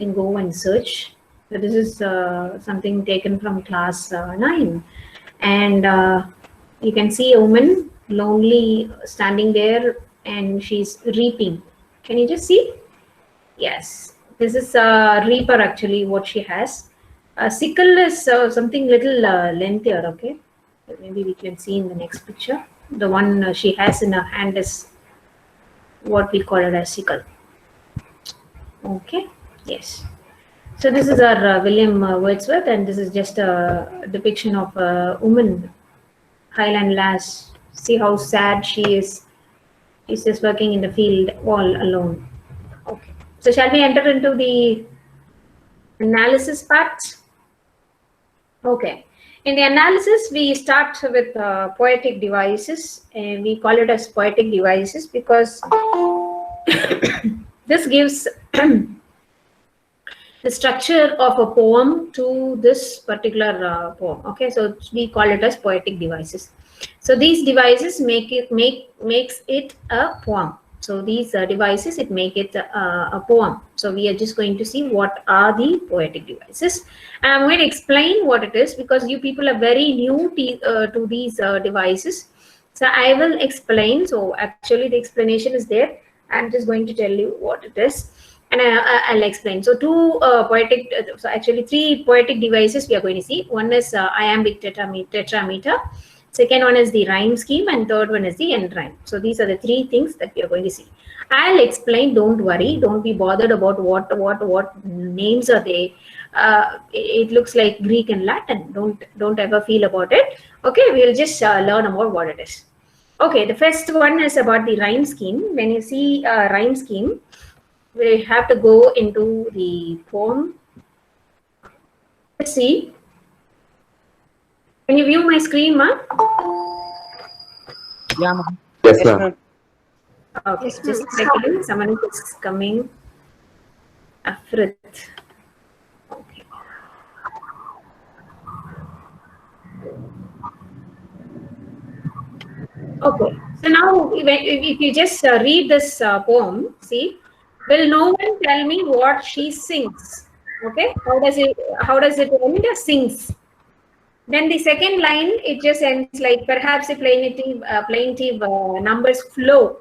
can go and search. So this is something taken from class 9, and you can see a woman lonely standing there, and she's reaping. Can you just see? Yes, this is a reaper actually. What she has, a sickle is something little lengthier. Okay, maybe we can see in the next picture. The one she has in her hand is what we call it as sickle. Okay, yes. So this is our William Wordsworth, and this is just a depiction of a woman, Highland lass. See how sad she is. She's just working in the field all alone. Okay. So shall we enter into the analysis part? Okay. In the analysis, we start with poetic devices, and we call it as poetic devices because this gives the structure of a poem to this particular poem. Okay, so we call it as poetic devices. So these devices makes it a poem. So these devices make it a poem. So we are just going to see what are the poetic devices. And I'm going to explain what it is because you people are very new to these devices. So I will explain. So actually the explanation is there. I'm just going to tell you what it is. And I'll explain. So so actually 3 poetic devices we are going to see. One is iambic tetrameter. Second one is the rhyme scheme, and third one is the end rhyme. So these are the 3 things that we are going to see. I'll explain. Don't worry. Don't be bothered about what names are they. It looks like Greek and Latin. Don't ever feel about it. Okay, we'll just learn about what it is. Okay, the first one is about the rhyme scheme. When you see a rhyme scheme, we have to go into the poem. Let's see. Can you view my screen, ma? Yeah, ma'am. Yes, ma'am. Okay, yes, just a second. Someone is coming. Afrit. Okay. Okay. So now, if you just read this poem, see, will no one tell me what she sings? Okay. How does it end? Sings. Then the second line, it just ends like perhaps a plaintive numbers flow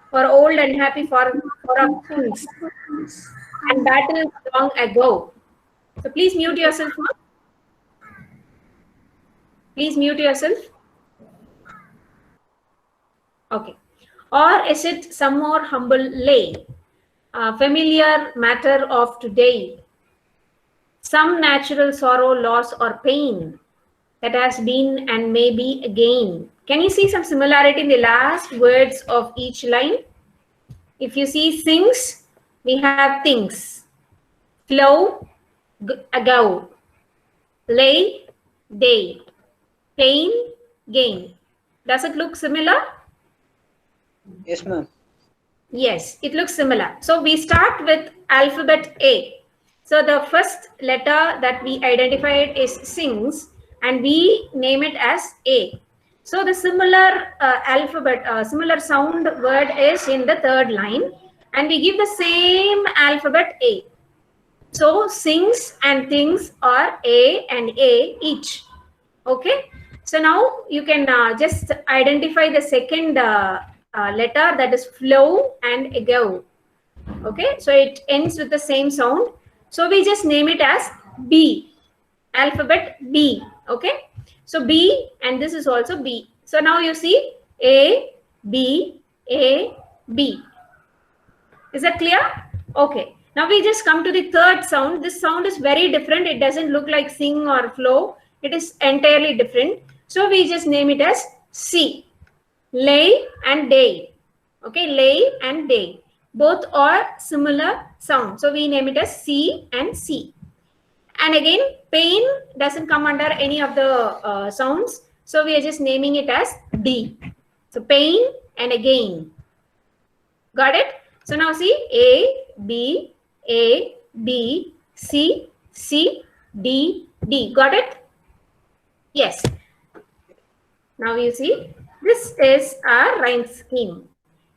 for old and happy for of kings and battles long ago. So please mute yourself, ma. Please mute yourself. Okay. Or is it some more humble lay, familiar matter of today, some natural sorrow, loss, or pain that has been and may be again? Can you see some similarity in the last words of each line? If you see sings, we have things. Flow, ago. Lay, day. Pain, gain. Does it look similar? Yes, ma'am. Yes, it looks similar. So we start with alphabet A. So the first letter that we identified is sings, and we name it as A. So the similar similar sound word is in the third line, and we give the same alphabet A. So sings and things are A and A each. Okay. So now you can just identify the second letter, that is flow and ago. Okay. So it ends with the same sound. So we just name it as B. Alphabet B. Okay. So B, and this is also B. So now you see A, B, A, B. Is that clear? Okay. Now we just come to the third sound. This sound is very different. It doesn't look like sing or flow. It is entirely different. So we just name it as C. Lay and day. Okay, lay and day. Both are similar sound. So we name it as C and C. And again, pain doesn't come under any of the sounds. So we are just naming it as D. So pain and again. Got it? So now see A, B, C, C, D, D. Got it? Yes. Now you see, this is our rhyme scheme.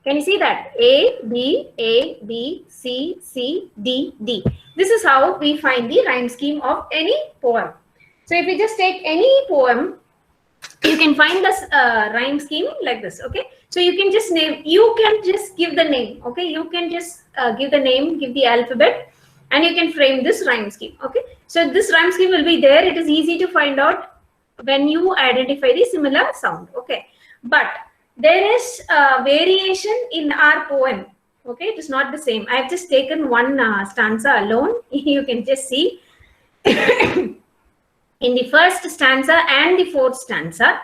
Can you see that? A, B, C, C, D, D. This is how we find the rhyme scheme of any poem. So if we just take any poem, you can find this rhyme scheme like this. Okay, so you can just name, you can just give the name. Okay, you can just give the name, give the alphabet, and you can frame this rhyme scheme. Okay, so this rhyme scheme will be there. It is easy to find out when you identify the similar sound. Okay, but there is a variation in our poem. Okay, it is not the same. I have just taken one stanza alone. You can just see in the first stanza and the fourth stanza,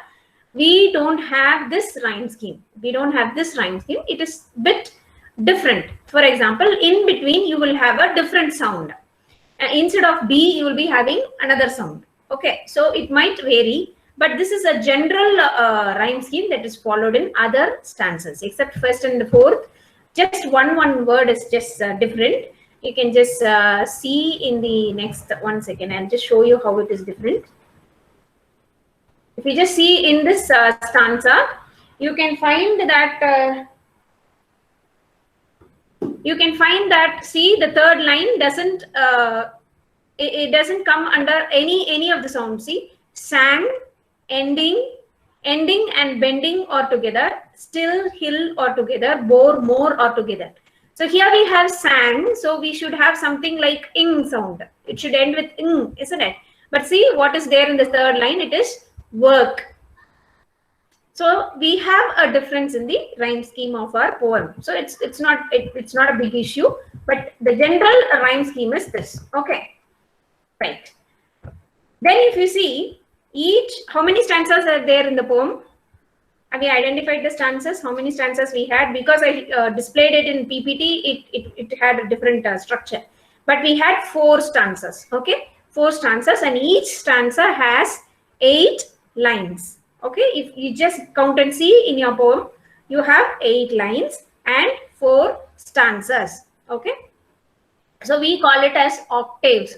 we don't have this rhyme scheme. We don't have this rhyme scheme. It is bit different. For example, in between you will have a different sound. Instead of B, you will be having another sound. Okay, so it might vary, but this is a general rhyme scheme that is followed in other stanzas, except first and the fourth. Just one word is just different. You can just see in the next 1 second and just show you how it is different. If you just see in this stanza, you can find that see, the third line doesn't it doesn't come under any of the sounds. See, sang, ending and bending or together, still, hill or together, bore, more or together. So here we have sang, so we should have something like ing sound. It should end with ing, isn't it? But see what is there in the third line, it is work. So we have a difference in the rhyme scheme of our poem. So it's not a big issue, but the general rhyme scheme is this. Okay, right. Then if you see how many stanzas are there in the poem? Have we identified the stanzas? How many stanzas we had? Because I displayed it in PPT, it had a different structure. But we had 4 stanzas. Okay, 4 stanzas, and each stanza has 8 lines. Okay, if you just count and see in your poem, you have 8 lines and 4 stanzas. Okay, so we call it as octaves.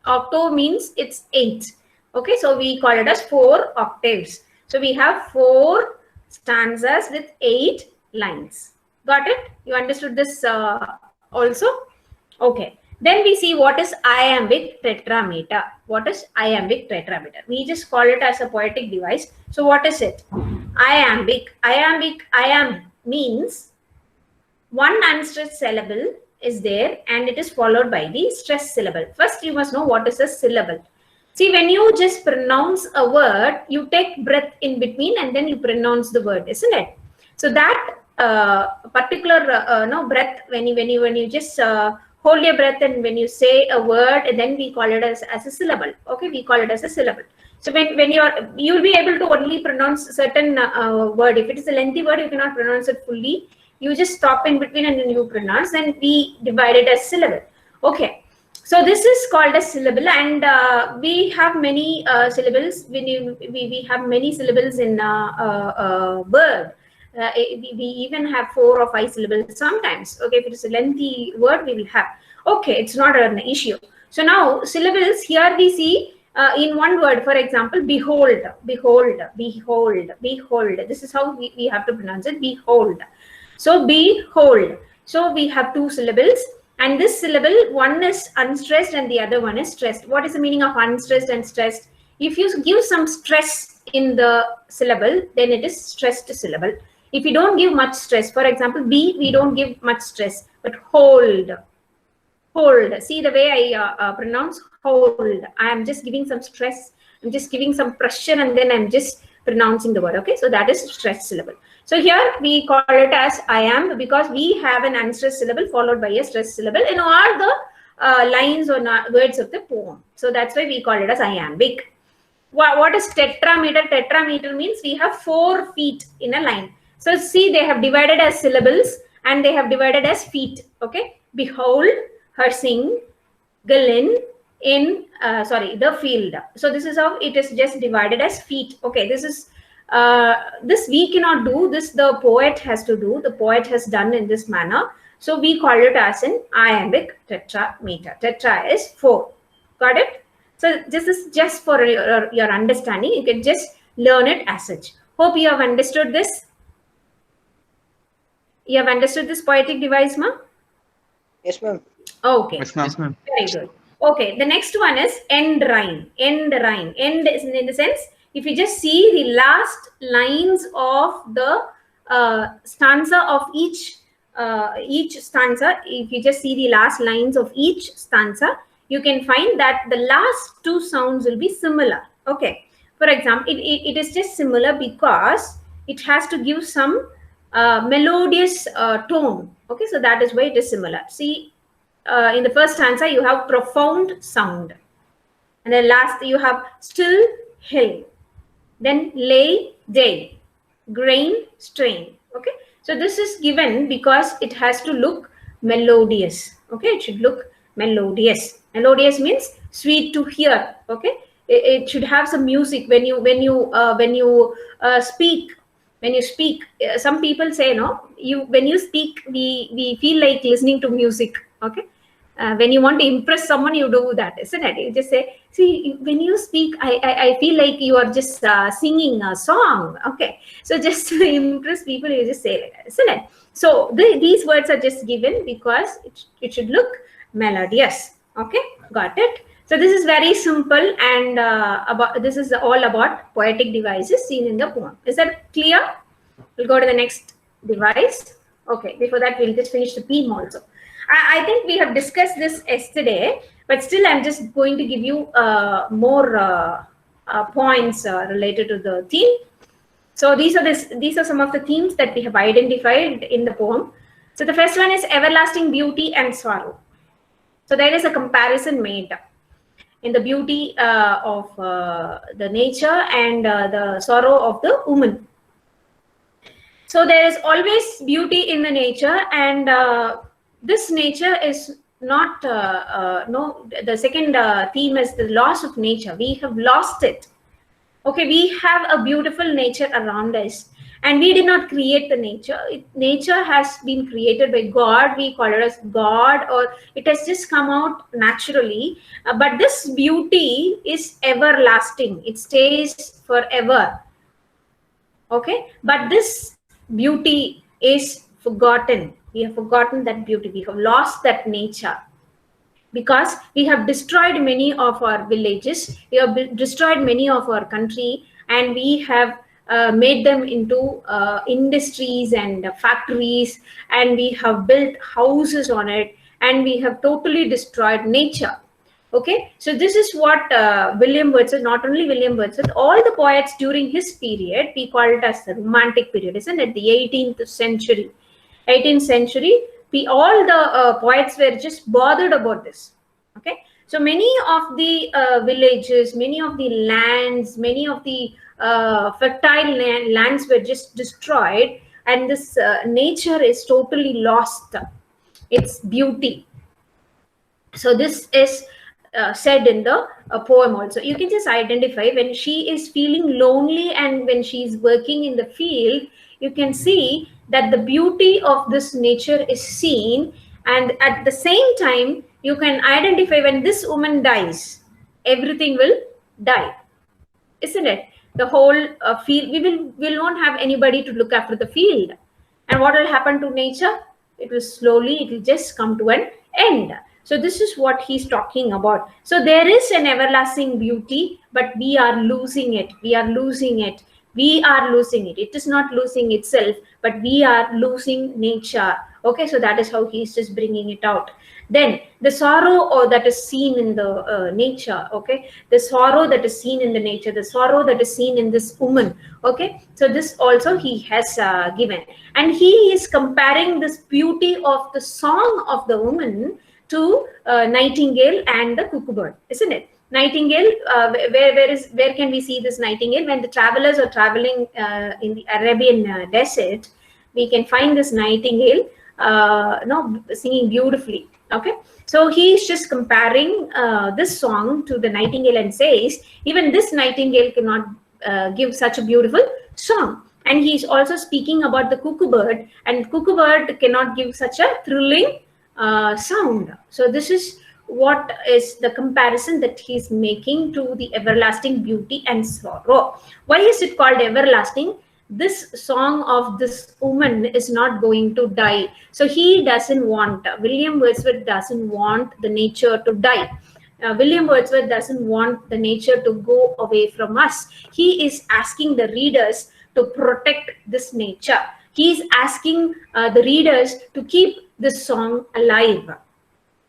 Octave means it's 8. Okay, so we call it as 4 octaves. So we have 4 stanzas with 8 lines. Got it? You understood this also? Okay. Then we see what is iambic tetrameter. What is iambic tetrameter? We just call it as a poetic device. So what is it? Iambic. Iamb means one unstressed syllable is there and it is followed by the stressed syllable. First, you must know what is a syllable. See, when you just pronounce a word, you take breath in between and then you pronounce the word, isn't it? So that particular breath, when you just hold your breath and when you say a word, then we call it as a syllable. Okay, we call it as a syllable. So when you'll be able to only pronounce certain word. If it is a lengthy word, you cannot pronounce it fully. You just stop in between and then you pronounce, and we divide it as syllable. Okay. So this is called a syllable, and we have many syllables. We have many syllables in word. We even have 4 or 5 syllables sometimes. Okay, if it is a lengthy word, we will have. Okay, it's not an issue. So now syllables, here we see in one word, for example, behold, behold, behold, behold. This is how we have to pronounce it, behold. So behold. So we have 2 syllables. And this syllable, one is unstressed and the other one is stressed. What is the meaning of unstressed and stressed? If you give some stress in the syllable, then it is stressed syllable. If you don't give much stress, for example, B, we don't give much stress, but hold, hold. See the way I pronounce hold. I am just giving some stress. I'm just giving some pressure and then I'm just pronouncing the word. Okay, so that is stressed syllable. So here we call it as iamb because we have an unstressed syllable followed by a stressed syllable in all the lines or words of the poem. So that's why we call it as iambic. What is tetrameter? Tetrameter means we have 4 feet in a line. So see, they have divided as syllables and they have divided as feet. Okay, behold, her sing, Galen, in the field. So this is how it is just divided as feet. Okay, this is this we cannot do, this the poet has to do, the poet has done in this manner. So we call it as an iambic tetrameter. Tetra is 4. Got it? So this is just for your understanding. You can just learn it as such. Hope you have understood this. You have understood this poetic device, ma? Yes, ma'am. Okay. Yes, ma'am. Very good. Okay, the next one is end rhyme. End rhyme. End is in the sense, if you just see the last lines of the stanza of each stanza, if you just see the last lines of each stanza, you can find that the last two sounds will be similar. Okay. For example, it is just similar because it has to give some melodious tone. Okay, so that is why it is similar. See, in the first stanza you have profound sound, and then last you have still hill, then lay day, grain strain. Okay, so this is given because it has to look melodious. Okay, it should look melodious. Melodious means sweet to hear. Okay, it should have some music when you speak. When you speak, some people say, no, you when you speak, we feel like listening to music. Okay, when you want to impress someone, you do that, isn't it? You just say, see, when you speak, I feel like you are just singing a song. Okay, so just to impress people, you just say like that, isn't it? So these words are just given because it should look melodious. Okay, got it? So this is very simple, and this is all about poetic devices seen in the poem. Is that clear? We'll go to the next device. Okay, before that, we'll just finish the theme also. I think we have discussed this yesterday, but still I'm just going to give you more points related to the theme. So these are some of the themes that we have identified in the poem. So the first one is everlasting beauty and sorrow. So there is a comparison made in the beauty of the nature and the sorrow of the woman. So there is always beauty in the nature, and this nature is not no. The second theme is the loss of nature. We have lost it. Okay, we have a beautiful nature around us, and we did not create the nature. Nature has been created by God. We call it as God, or it has just come out naturally. But this beauty is everlasting. It stays forever. Okay, but this beauty is forgotten. We have forgotten that beauty. We have lost that nature because we have destroyed many of our villages. We have destroyed many of our country, and we have made them into industries and factories, and we have built houses on it, and we have totally destroyed nature. Okay, so this is what William Wordsworth, not only William Wordsworth, all the poets during his period, we call it as the Romantic period, isn't it? The 18th century. 18th century, all the poets were just bothered about this. Okay, so many of the villages, many of the lands, many of the fertile lands were just destroyed, and this nature is totally lost. Its beauty. So this is said in the poem also. You can just identify when she is feeling lonely and when she is working in the field, you can see that the beauty of this nature is seen, and at the same time you can identify when this woman dies, everything will die, isn't it? The whole field, we won't have anybody to look after the field, and what will happen to nature? It will just come to an end. So this is what he's talking about. So there is an everlasting beauty, but we are losing it. We are losing it. We are losing it. It is not losing itself, but we are losing nature. Okay, so that is how he's just bringing it out. Then the sorrow that is seen in the nature. Okay, the sorrow that is seen in the nature, the sorrow that is seen in this woman. Okay, so this also he has given, and he is comparing this beauty of the song of the woman to nightingale and the cuckoo bird, isn't it? Nightingale, where can we see this nightingale? When the travelers are traveling in the Arabian desert, we can find this nightingale singing beautifully. Okay, so he's just comparing this song to the nightingale and says even this nightingale cannot give such a beautiful song. And he's also speaking about the cuckoo bird, and cuckoo bird cannot give such a thrilling sound. So this is what is the comparison that he's making to the everlasting beauty and sorrow. Why is it called everlasting? this song of this woman is not going to die. So he doesn't want, William Wordsworth doesn't want the nature to die. William Wordsworth doesn't want the nature to go away from us. He is asking the readers to protect this nature. He is asking the readers to keep this song alive.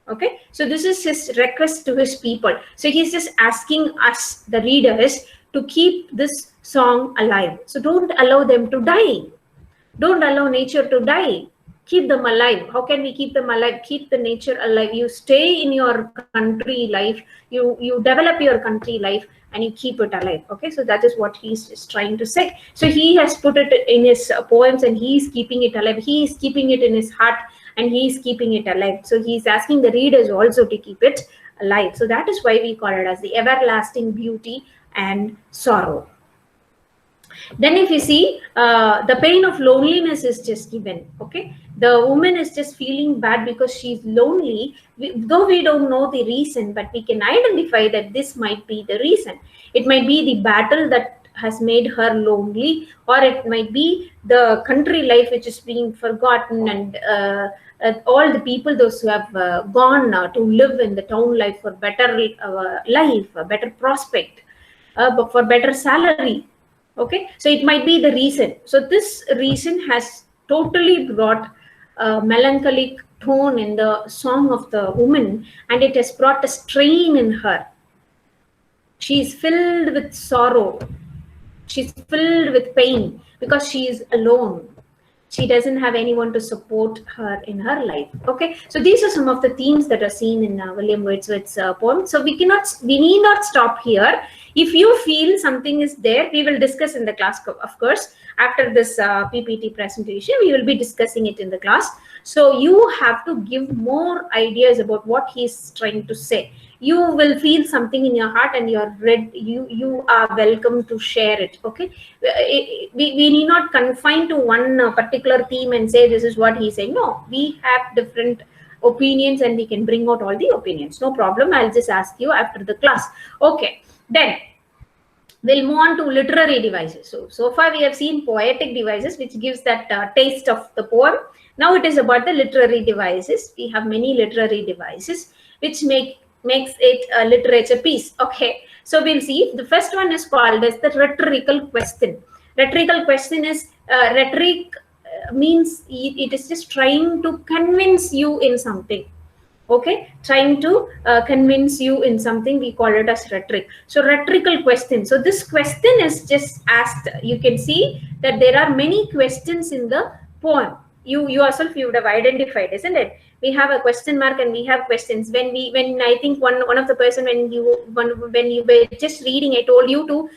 Okay, so this is his request to his people. So he's just asking us, the readers, to keep this song alive. So don't allow them to die. Don't allow nature to die. Keep them alive. How can we keep them alive? Keep the nature alive. You stay in your country life. You develop your country life and you keep it alive. Okay, so that is what he's just trying to say. So he has put it in his poems and he's keeping it alive. He is keeping it in his heart and he is keeping it alive. So he's asking the readers also to keep it alive. So that is why we call it as the everlasting beauty and sorrow. Then if you see, the pain of loneliness is just given. Okay, the woman is just feeling bad because she's lonely, though we don't know the reason, but we can identify that this might be the reason. It might be the battle that has made her lonely, or it might be the country life which is being forgotten, and all the people, those who have gone to live in the town life for better life, a better prospect, but for better salary. Okay, so it might be the reason. So this reason has totally brought a melancholic tone in the song of the woman, and it has brought a strain in her. She is filled with sorrow. She's filled with pain because she is alone. She doesn't have anyone to support her in her life. Okay, so these are some of the themes that are seen in William Wordsworth's poem. So we need not stop here. If you feel something is there, we will discuss in the class, of course. After this PPT presentation, we will be discussing it in the class. So you have to give more ideas about what he's trying to say. You will feel something in your heart and you are welcome to share it. Okay, we need not confine to one particular theme and say this is what he's saying. No, we have different opinions and we can bring out all the opinions. No problem. I'll just ask you after the class. Okay, then we'll move on to literary devices. So far we have seen poetic devices, which gives that taste of the poem. Now it is about the literary devices. We have many literary devices which makes it a literature piece. Okay, so we'll see. The first one is called as the rhetorical question. Rhetorical question is rhetoric means it is just trying to convince you in something. Okay, trying to convince you in something, we call it as rhetoric. So rhetorical question. So this question is just asked. You can see that there are many questions in the poem. You yourself, you would have identified, isn't it? We have a question mark and we have questions. When I think one of the person, when you were just reading, I told you to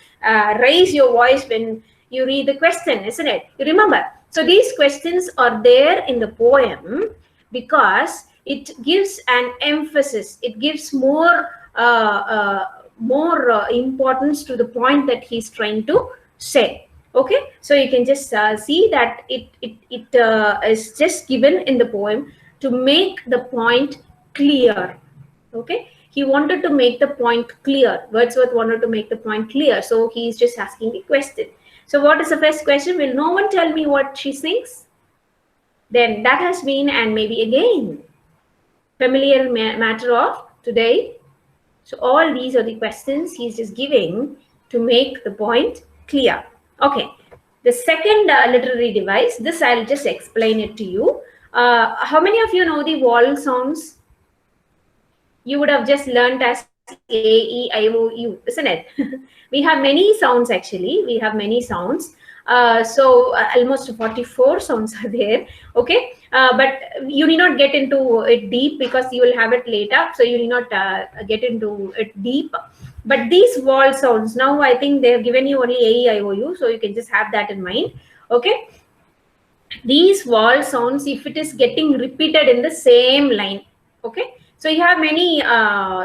raise your voice when you read the question, isn't it? You remember? So these questions are there in the poem because it gives an emphasis. It gives more importance to the point that he's trying to say. Okay, so you can just see that it is just given in the poem to make the point clear. Okay, he wanted to make the point clear. Wordsworth wanted to make the point clear, so he's just asking a question. So what is the first question? Will no one tell me what she sings? Then that has been and maybe again familiar matter of today. So all these are the questions he's just giving to make the point clear. Okay, the second literary device, this I'll just explain it to you. How many of you know the vowel sounds? You would have just learnt as A, E, I, O, U, isn't it? We have many sounds actually. We have many sounds. Almost 44 sounds are there. Okay, but you need not get into it deep because you will have it later. So you need not get into it deep. But these vowel sounds, now I think they have given you only A, E, I, O, U. So you can just have that in mind. Okay, these vowel sounds, if it is getting repeated in the same line. Okay, so you have many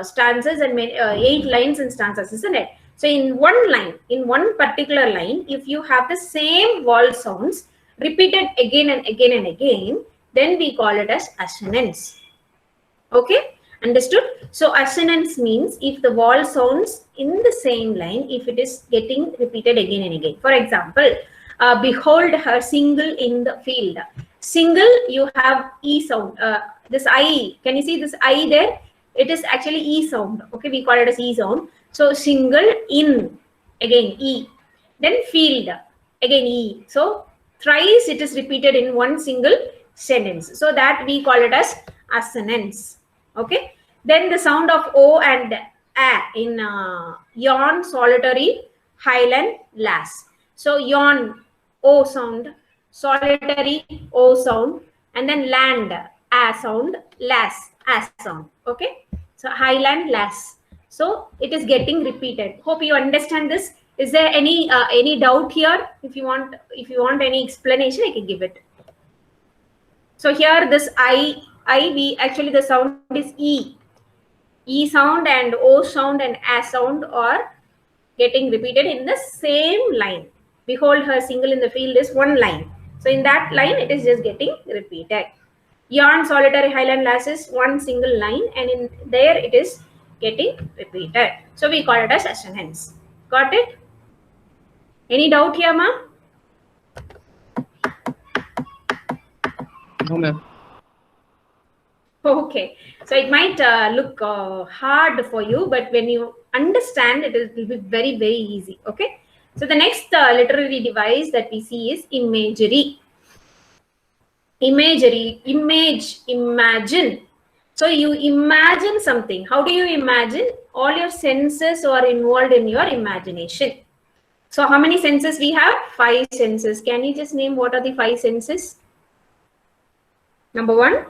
stanzas and 8 lines and stanzas, isn't it? So in one line, in one particular line, if you have the same vowel sounds repeated again and again and again, then we call it as assonance. Okay, understood? So assonance means if the vowel sounds in the same line, if it is getting repeated again and again. For example, behold her single in the field. Single, you have E sound. This I, can you see this I there? It is actually E sound. Okay, we call it as E sound. So single in, again E. Then field, again E. So thrice it is repeated in one single sentence. So that we call it as assonance. Okay. Then the sound of O and A in yawn, solitary, highland, lass. So yawn, O sound, solitary, O sound, and then land, A sound, lass, A sound. Okay. So highland, lass. So it is getting repeated. Hope you understand this. Is there any doubt here? If you want any explanation, I can give it. So here this we actually the sound is E. E sound and O sound and A sound are getting repeated in the same line. Behold her single in the field is one line. So in that line, it is just getting repeated. Yarn, solitary, highland, lass is one single line, and in there it is getting repeated. So we call it as assonance. Got it? Any doubt here, ma'am? No, ma'am. Okay, so it might look hard for you, but when you understand, it will be very, very easy. Okay, so the next literary device that we see is imagery. Imagery, image, imagine. So you imagine something. How do you imagine? All your senses are involved in your imagination. So how many senses we have? 5 senses. Can you just name what are the 5 senses? Number 1.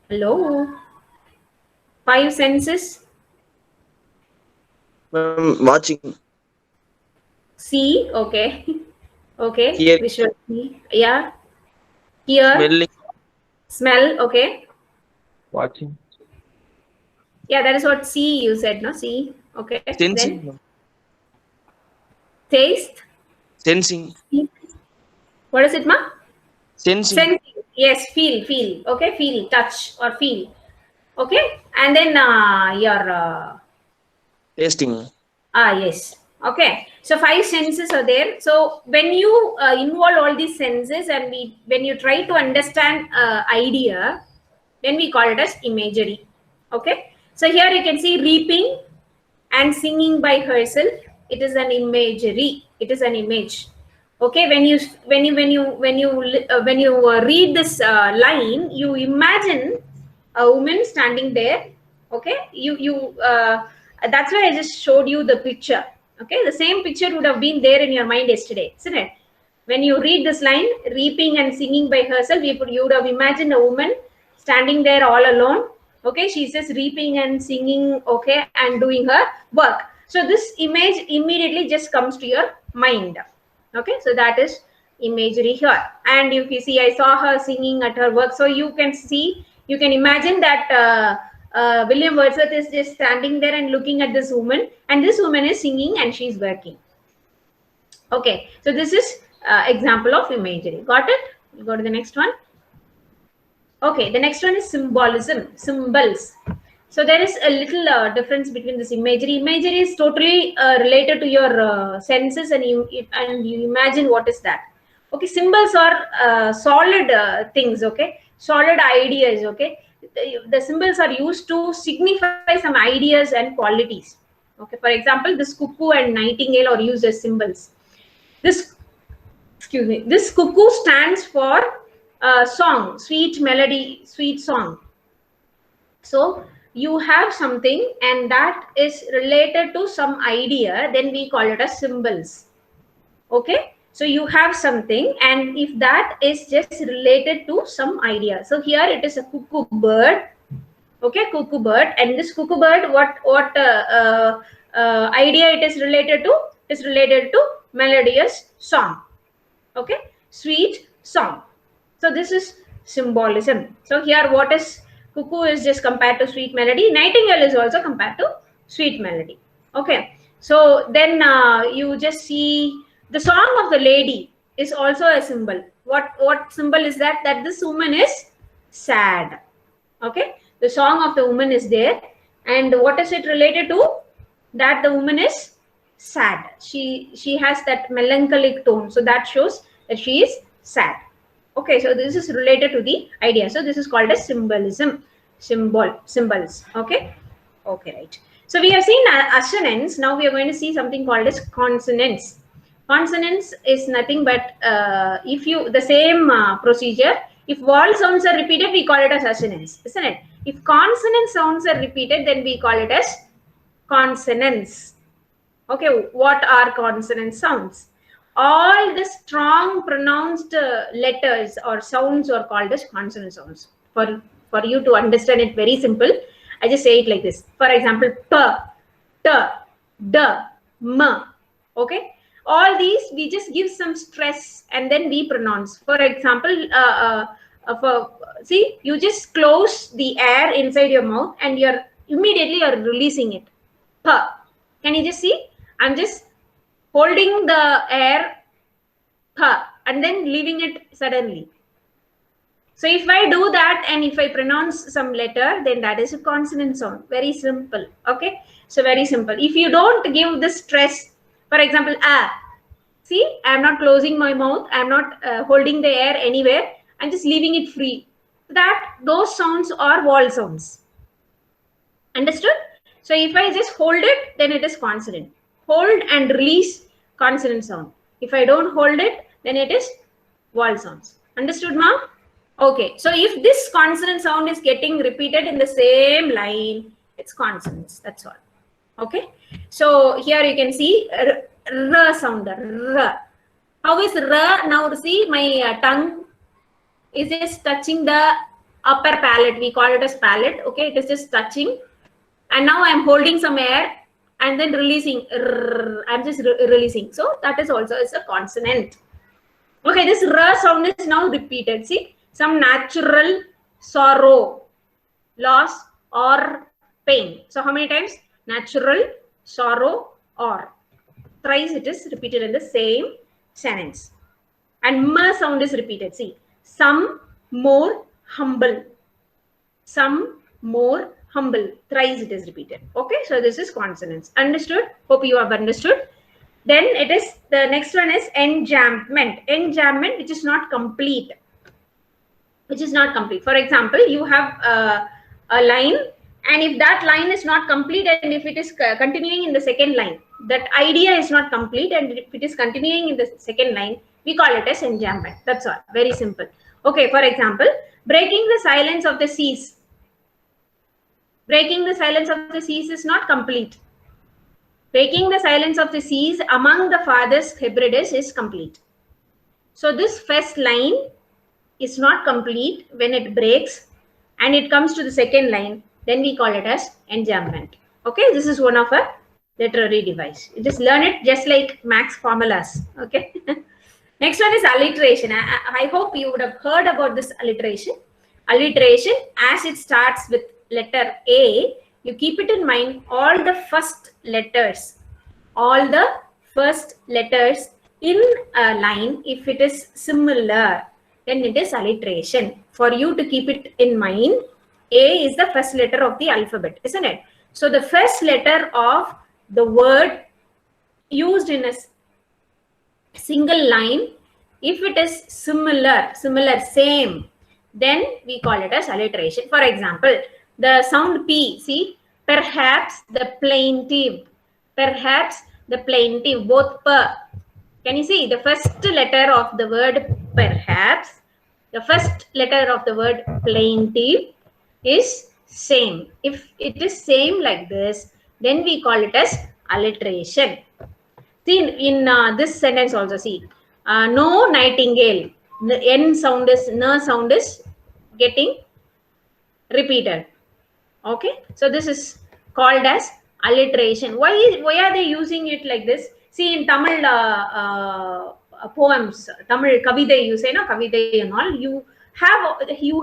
Hello. 5 senses. Watching. See, okay. Okay. Hear. Visual. Yeah. Hear. Smelling. Smell. Okay. Watching. Yeah, that is what see you said, no? See. Okay. Sensing. Then taste. Sensing. What is it, ma? Sensing. Sensing. Yes, feel. Okay, feel, touch or feel. Okay, and then your Tasting. yes. Okay, so 5 senses are there. So when you involve all these senses and when you try to understand idea, then we call it as imagery. Okay, so here you can see reaping and singing by herself. It is an imagery. It is an image. Okay, when you read this line, you imagine a woman standing there. Okay, that's why I just showed you the picture. Okay, the same picture would have been there in your mind yesterday, isn't it? When you read this line, reaping and singing by herself, you would have imagined a woman standing there all alone. Okay, she's just reaping and singing, okay, and doing her work. So this image immediately just comes to your mind. Okay, so that is imagery here. And if you see, I saw her singing at her work. So you can see, you can imagine that William Wordsworth is just standing there and looking at this woman, and this woman is singing and she's working. Okay, so this is example of imagery. Got it? We'll go to the next one. Okay, the next one is symbolism, symbols. So there is a little difference between this imagery. Imagery is totally related to your senses, and you imagine what is that. Okay, symbols are solid things. Okay, solid ideas. Okay, the symbols are used to signify some ideas and qualities. Okay, for example, this cuckoo and nightingale are used as symbols. This cuckoo stands for song, sweet melody, sweet song. So you have something and that is related to some idea, then we call it as symbols. Okay, so you have something, and if that is just related to some idea. So here it is a cuckoo bird. Okay, cuckoo bird, and this cuckoo bird, what idea it is related to? It is related to melodious song. Okay, sweet song. So this is symbolism. So here what is cuckoo is just compared to sweet melody. Nightingale is also compared to sweet melody. Okay, so then you just see the song of the lady is also a symbol. What symbol is that? That this woman is sad. Okay, the song of the woman is there, and what is it related to? that the woman is sad. She has that melancholic tone. So that shows that she is sad. Okay, so this is related to the idea. So this is called as symbolism. Symbols. Okay. Okay, right. So we have seen assonance. Now we are going to see something called as consonants. Consonants is nothing but if you the same procedure. If vowel sounds are repeated, we call it as assonance, isn't it? If consonant sounds are repeated, then we call it as consonants. Okay, what are consonant sounds? All the strong pronounced letters or sounds are called as consonant sounds. For you to understand it very simple, I just say it like this. For example, p, t, d, m. Okay, all these we just give some stress and then we pronounce. For example, see, you just close the air inside your mouth and you're immediately releasing it. P. Can you just see? I'm just holding the air p and then leaving it suddenly. So if I do that and if I pronounce some letter, then that is a consonant sound. Very simple. Okay. So very simple. If you don't give the stress, for example, a. See, I'm not closing my mouth. I'm not holding the air anywhere. I'm just leaving it free. Those sounds are vowel sounds. Understood? So if I just hold it, then it is consonant. Hold and release, consonant sound. If I don't hold it, then it is vowel sounds. Understood, ma'am? Okay. So if this consonant sound is getting repeated in the same line, it's consonants. That's all. Okay. So here you can see r sound. R. How is r? Now see, my tongue is just touching the upper palate. We call it as palate. Okay. It is just touching. And now I'm holding some air and then releasing. I'm just releasing. So that is also is a consonant. Okay, this r sound is now repeated. See, some natural sorrow, loss, or pain. So how many times? Natural, sorrow, or. Thrice it is repeated in the same sentence. And m sound is repeated. See, some more humble. Some more humble. Thrice it is repeated. Okay, so this is consonants. Understood? Hope you have understood. Then it is the next one is enjambment. Enjambment, which is not complete. Which is not complete. For example, you have a line, and if that line is not complete, and if it is continuing in the second line, that idea is not complete, and if it is continuing in the second line, we call it as enjambment. That's all. Very simple. Okay, for example, breaking the silence of the seas. Breaking the silence of the seas is not complete. Breaking the silence of the seas among the fathers Hebrides is complete. So this first line is not complete when it breaks and it comes to the second line, then we call it as enjambment. Okay, this is one of a literary device. You just learn it just like max formulas. Okay. Next one is alliteration. I hope you would have heard about this alliteration. Alliteration, as it starts with letter A, you keep it in mind all the first letters. All the first letters in a line, if it is similar, then it is alliteration. For you to keep it in mind, A is the first letter of the alphabet, isn't it? So the first letter of the word used in a single line, if it is similar, same, then we call it as alliteration. For example, the sound P, see, perhaps, the plaintive, perhaps, the plaintive, both per. Can you see the first letter of the word perhaps, the first letter of the word plaintive is same. If it is same like this, then we call it as alliteration. See in this sentence also, see, no nightingale, the N sound is, N sound is getting repeated. Okay, so this is called as alliteration. Why are they using it like this? See, in Tamil poems, Tamil Kavide, you say, no, Kavide and all, you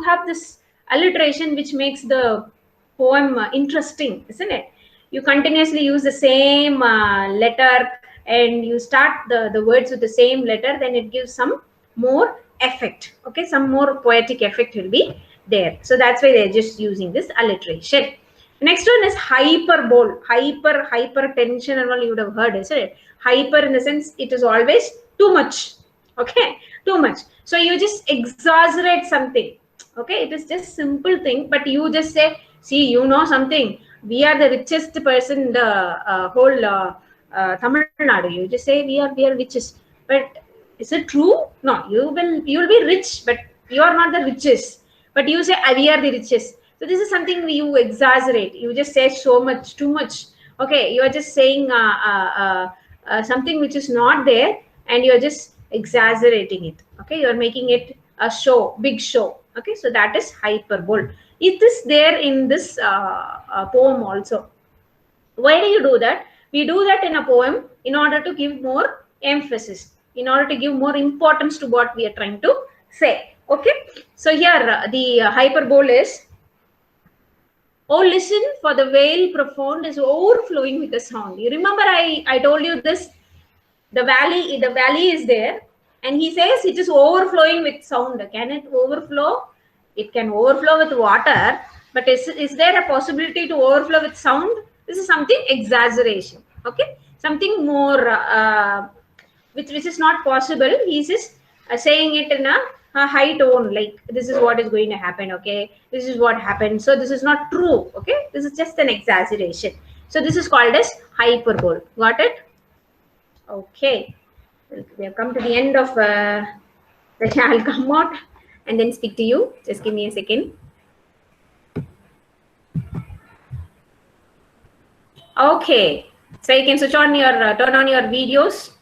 have this alliteration which makes the poem interesting, isn't it? You continuously use the same letter and you start the words with the same letter, then it gives some more effect. Okay, some more poetic effect will be there. So that's why they're just using this alliteration. Next one is hyperbole. Hypertension and all you would have heard, isn't it? Hyper in the sense it is always too much. Okay, too much. So you just exaggerate something. Okay, it is just simple thing, but you just say, see, you know something. We are the richest person in the whole Tamil Nadu. You just say we are richest, but is it true? No, you will be rich, but you are not the richest. But you say we are the richest. So this is something you exaggerate. You just say so much, too much. Okay, you are just saying something which is not there, and you are just exaggerating it. Okay, you are making it a show, big show. Okay, so that is hyperbole. It is there in this poem also. Why do you do that? We do that in a poem in order to give more emphasis, in order to give more importance to what we are trying to say. Okay, so here the hyperbole is, oh, listen, for the veil profound is overflowing with the sound. You remember I told you this, the valley is there, and he says it is overflowing with sound. Can it overflow? It can overflow with water, but is there a possibility to overflow with sound? This is something exaggeration. Okay, something more which is not possible. He's just saying it in a high tone, like this is what is going to happen. Okay, this is what happened, so this is not true. Okay, this is just an exaggeration. So this is called as hyperbole. Got it? Okay, we have come to the end of I'll come out and then speak to you. Just give me a second. Okay, so you can switch on your turn on your videos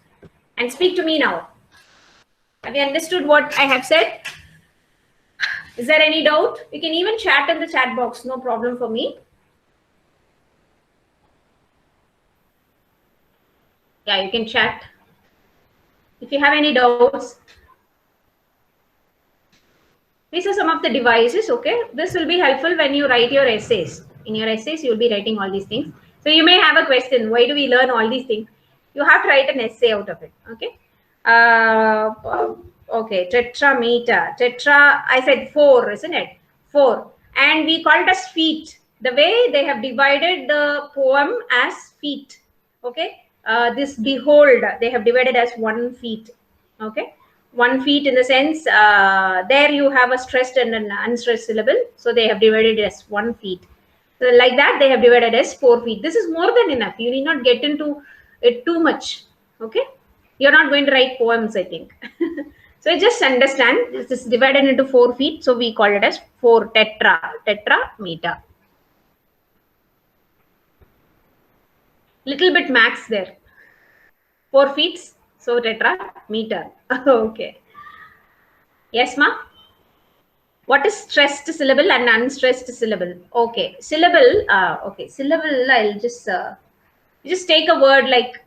and speak to me now. Have you understood what I have said? Is there any doubt? You can even chat in the chat box, no problem for me. Yeah, you can chat. If you have any doubts, these are some of the devices. Okay, this will be helpful when you write your essays. In your essays, you will be writing all these things. So you may have a question, why do we learn all these things? You have to write an essay out of it. Okay. Okay, tetrameter. Tetra, I said 4, isn't it? 4. And we call it as feet. The way they have divided the poem as feet. Okay. This behold, they have divided as 1 feet. Okay. 1 feet in the sense, there you have a stressed and an unstressed syllable. So they have divided it as 1 feet. So like that, they have divided as 4 feet. This is more than enough. You need not get into it too much. Okay. You're not going to write poems, I think. So just understand, this is divided into 4 feet. So we call it as 4 tetrameter. Little bit max there. 4 feet, so tetrameter. Okay. Yes, ma? What is stressed syllable and unstressed syllable? Okay. Syllable, okay. Syllable, I'll just take a word like,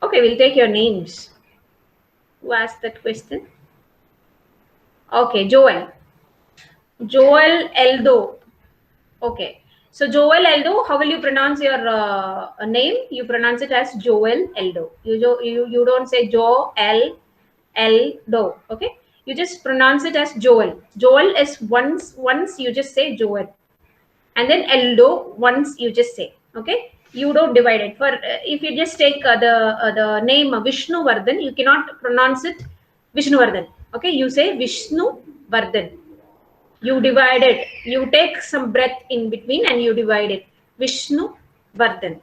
okay, we'll take your names. Who asked that question? Okay, Joel Eldo. Okay, so Joel Eldo, how will you pronounce your name? You pronounce it as Joel Eldo. You don't say Joel Eldo. Okay, you just pronounce it as Joel. Joel is once you just say Joel, and then Eldo once you just say. Okay, you don't divide it. For if you just take the name Vishnuvardhan, you cannot pronounce it Vishnuvardhan. Okay, you say Vishnuvardhan. You divide it. You take some breath in between and you divide it. Vishnuvardhan.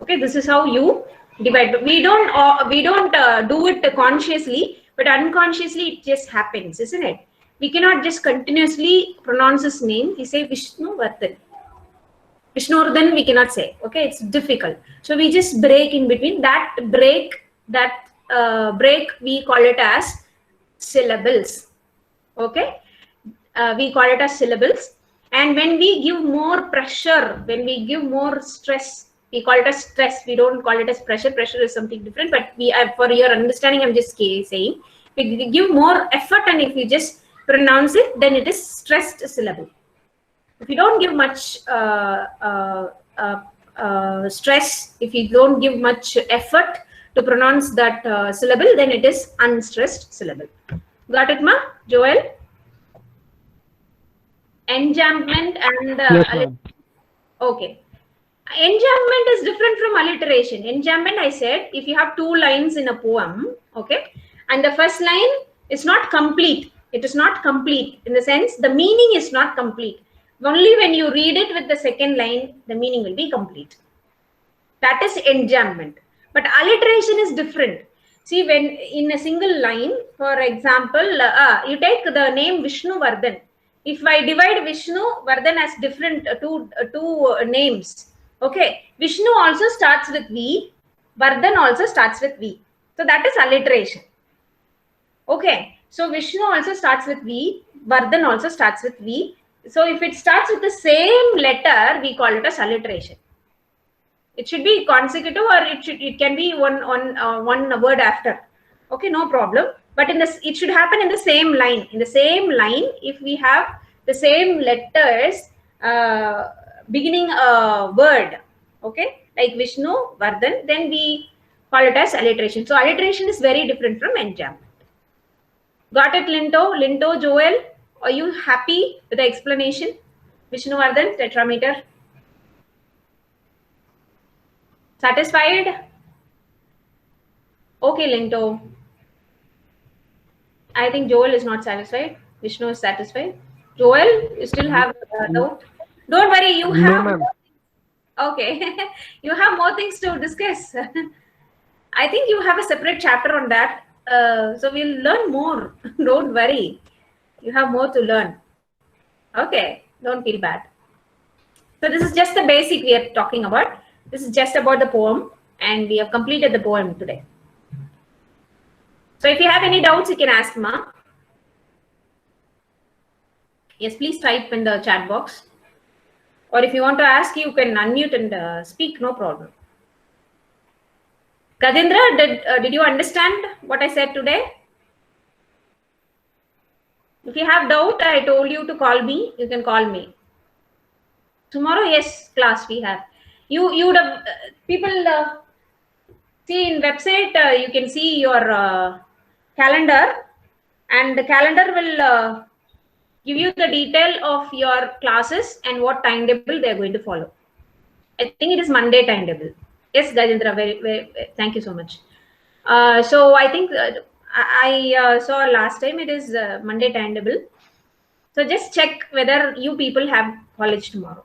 Okay, this is how you divide. But we don't do it consciously, but unconsciously it just happens, isn't it? We cannot just continuously pronounce his name. We say Vishnuvardhan. Vishnuvardhan we cannot say. Okay, it's difficult. So we just break in between. That break we call it as syllables. Okay, we call it as syllables. And when we give more pressure, when we give more stress, we call it as stress. We don't call it as pressure. Pressure is something different. But for your understanding, I'm just saying, if we give more effort and if we just pronounce it, then it is stressed syllable. If you don't give much stress, if you don't give much effort to pronounce that syllable, then it is unstressed syllable. Got it, ma? Joel? Enjambment and Yes, ma'am. okay. Enjambment is different from alliteration. Enjambment, I said, if you have 2 lines in a poem, okay, and the first line is not complete. It is not complete in the sense the meaning is not complete. Only when you read it with the second line, the meaning will be complete. That is enjambment. But alliteration is different. See, when in a single line, for example, you take the name Vishnu Vardhan. If I divide Vishnu Vardhan as different two names, okay, Vishnu also starts with V, Vardhan also starts with V. So that is alliteration. Okay, so Vishnu also starts with V, Vardhan also starts with V. So if it starts with the same letter, we call it as alliteration. It should be consecutive, or it can be one word after. Okay, no problem. But in this, it should happen in the same line. In the same line, if we have the same letters beginning a word, okay, like Vishnu, Vardhan, then we call it as alliteration. So alliteration is very different from enjambment. Got it, Linto? Linto, Joel, are you happy with the explanation? Vishnu Vardhan, tetrameter. Satisfied? Okay, Linto. I think Joel is not satisfied. Vishnu is satisfied. Joel, you still have a doubt? Don't worry, you No, have. ma'am. Okay, you have more things to discuss. I think you have a separate chapter on that. So we'll learn more. Don't worry. You have more to learn. Okay, don't feel bad. So this is just the basic we are talking about. This is just about the poem, and we have completed the poem today. So if you have any doubts, you can ask Ma. Yes, please type in the chat box. Or if you want to ask, you can unmute and speak, no problem. Kadindra, did you understand what I said today? If you have doubt, I told you to call me. You can call me. Tomorrow, yes, class we have. You would have people see in website. You can see your calendar, and the calendar will give you the detail of your classes and what timetable they are going to follow. I think it is Monday timetable. Yes, Gajendra, very, thank you so much. So I think I saw last time it is Monday timetable. So just check whether you people have college tomorrow.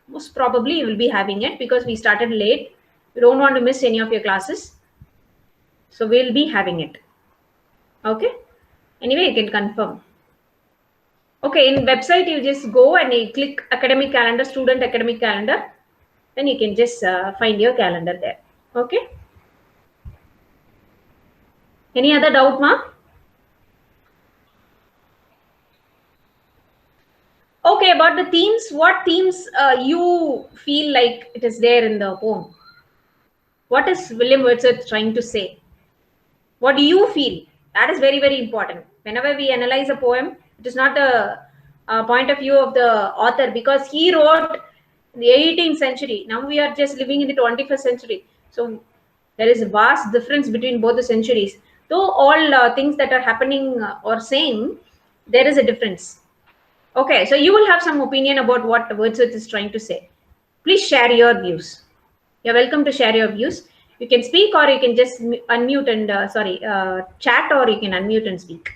Most probably you will be having it because we started late. You don't want to miss any of your classes. So we'll be having it. Okay. Anyway, you can confirm. Okay, in website you just go and you click academic calendar, student academic calendar. Then you can just find your calendar there. Okay. Any other doubt, ma? Okay, about the themes, what themes you feel like it is there in the poem? What is William Wordsworth trying to say? What do you feel? That is very, very important. Whenever we analyze a poem, it is not the point of view of the author, because he wrote in the 18th century. Now we are just living in the 21st century. So there is a vast difference between both the centuries. Though all things that are happening or saying, there is a difference. Okay, so you will have some opinion about what Wordsworth is trying to say. Please share your views. You're welcome to share your views. You can speak, or you can just unmute and chat, or you can unmute and speak.